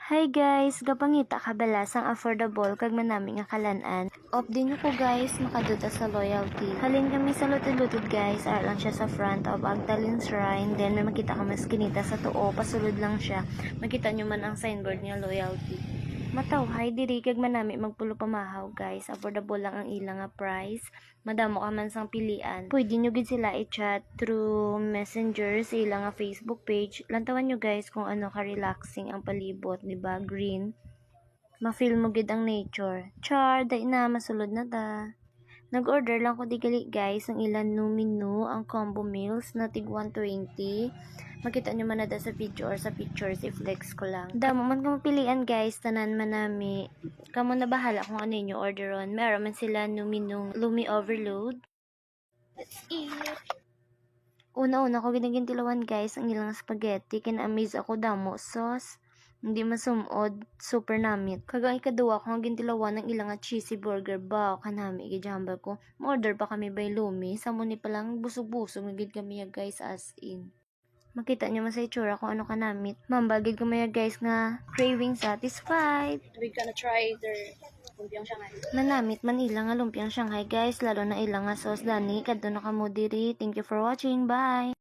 Hi guys, gapangita kabalasang affordable kag manami nga kalan-an. Off din ko guys, makaduta sa loyalty. Halin kami sa lutod-lutod guys, ar lang siya sa front of Agdalene Shrine. Then may makita ka mas kinita sa tuo, pasulod lang siya. Makita nyo man ang signboard niya loyalty. Matawhay diri kag manami magpulo pamahaw guys. Affordable lang ang ilang nga price. Madamo ka man sang pilian. Pwede nyo gid sila i-chat through messenger sa ilang nga Facebook page. Lantawan nyo guys kung ano ka relaxing ang palibot, di ba? Green. Ma-feel mo gid ang nature. Char, day na masulod na ta. Nag-order lang ko digali guys ng ilan new menu ang combo meals na tig 120. Makita nyo man na da sa video or sa pictures, i-flex ko lang. Damo man kung pilian guys, tanan man nami. Kamo na bahala kung ano yung order on. Meron man sila new menu Lumi Overload. Let's eat! Una-una ko ginagintilawan guys ang ilang spaghetti. Kina-amaze ako damo sauce. Hindi masumod, super namit. Kagang ikaduwa ko ang gintilawan ng ilang cheesy burger ba kanami gijambal ko. Order pa kami by Lumi. Sa muni pa lang busog-busog nagid kami ya guys as in. Makita nyo man sa itsura kung ano kanamit. Mambagid kami ya guys nga craving satisfied. We're gonna try their lumpiang Shanghai. Manamit man ilang nga lumpiang Shanghai guys. Lalo na ilang nga sauce dani. Kadto na kamo diri. Thank you for watching. Bye!